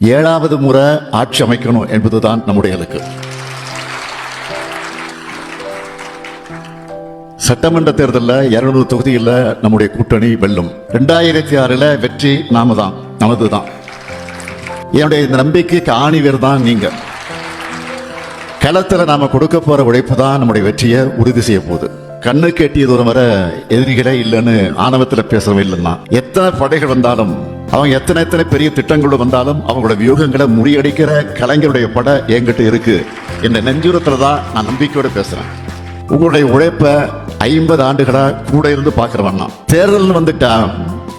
7வது முறை ஆட்சி அமைக்கணும் என்பதுதான் நம்முடைய இலக்கு. சட்டமன்ற தேர்தலில் 200 தொகுதியில் நம்முடைய கூட்டணி வெல்லும். 2006 வெற்றி நமதுதான். என்னுடைய இந்த நம்பிக்கைக்கு ஆணிவேர் தான் நீங்க. களத்தில் நாம கொடுக்க போற உழைப்பு தான் நம்முடைய வெற்றியை உறுதி செய்ய போகுது. கண்ணுக்கு எட்டிய தூரம் வர எதிரிகளே இல்லைன்னு ஆணவத்தில் பேசவே இல்லைன்னா, எத்தனை படைகள் வந்தாலும், அவங்க எத்தனை பெரிய திட்டங்களோடு வந்தாலும் அவங்களோட வியூகங்களை முறியடிக்கிற கலைஞருடைய படை என்கிட்ட இருக்கு என்ற நெஞ்சுரத்துல தான் நான் நம்பிக்கையோட பேசுறேன். உங்களுடைய உழைப்ப 50 ஆண்டுகளா கூட இருந்து பாக்குறவன் தான். தேர்தல் வந்துட்டா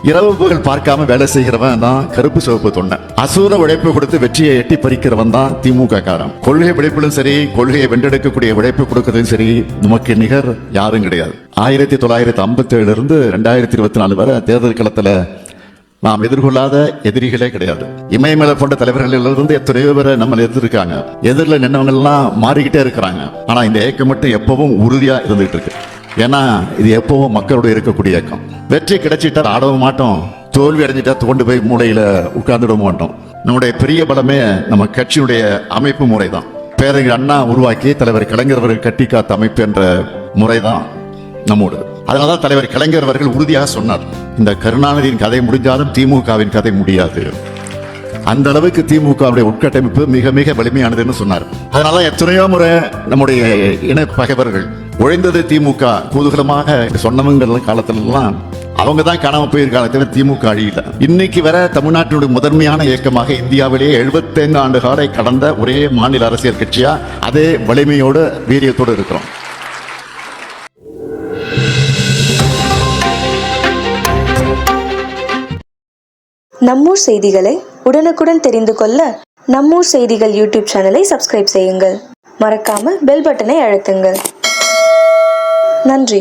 இரவு பகல் பார்க்காம வேலை செய்கிறவன் தான் கருப்பு சிவப்பு தொண்டை. அசூர உழைப்பு கொடுத்து வெற்றியை எட்டி பறிக்கிறவன் தான் திமுக காரன். கொள்கை உழைப்பிலும் சரி, கொள்கையை வென்றெடுக்கக்கூடிய உழைப்பு கொடுக்கறதும் சரி, நமக்கு நிகர் யாரும் கிடையாது. 1957 இருந்து 2024 வரை தேர்தல் களத்துல நாம் எதிர்கொள்ளாத எதிரிகளே கிடையாது. இமயமலை போன்ற தலைவர்களிலிருந்து எத்தனையோ பேரை நம்ம எதிர்க்காங்க. எதிரில் நின்றவங்க எல்லாம் மாறிக்கிட்டே இருக்கிறாங்க. ஆனா இந்த இயக்கம் மட்டும் எப்பவும் உறுதியா இருந்துகிட்டு இருக்கு. ஏன்னா இது எப்பவும் மக்களுடைய இருக்கக்கூடிய இயக்கம். வெற்றி கிடைச்சிட்டா ஆடவும் மாட்டோம், தோல்வி அடைஞ்சிட்டா தோண்டு போய் மூளையில உட்கார்ந்துட மாட்டோம். நம்முடைய பெரிய பலமே நம்ம கட்சியுடைய அமைப்பு முறை தான். பேரறிஞர் அண்ணா உருவாக்கி தலைவர் கலைஞர் அவர்கள் கட்டி காத்த அமைப்பு என்ற முறைதான் நம்மோடு. அதனாலதான் தலைவர் கலைஞர் அவர்கள் உறுதியாக சொன்னார், இந்த கருணாநிதியின் கதை முடிஞ்சாலும் திமுகவின் கதை முடியாது. அந்த அளவுக்கு திமுகவுடைய உட்கட்டமைப்பு மிக மிக வலிமையானதுன்னு சொன்னார். அதனால எத்தனையோ முறை நம்முடைய இன பகைவர்கள் உழைந்தது திமுக குதூகலமாக சொன்னவங்க காலத்திலாம் அவங்க தான் காணாம போயிருக்காங்க, திமுக அழியல. இன்னைக்கு வர தமிழ்நாட்டினுடைய முதன்மையான இயக்கமாக இந்தியாவிலேயே 75 ஆண்டு காலை கடந்த ஒரே மாநில அரசியல் கட்சியா அதே வலிமையோடு வீரியத்தோடு இருக்கிறோம். நம்மூர் செய்திகளை உடனுக்குடன் தெரிந்து கொள்ள நம்மூர் செய்திகள் யூடியூப் சேனலை சப்ஸ்கிரைப் செய்யுங்கள். மறக்காம பெல் பட்டனை அழுத்துங்கள். நன்றி.